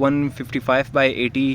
155/80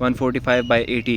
145/80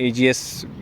AGS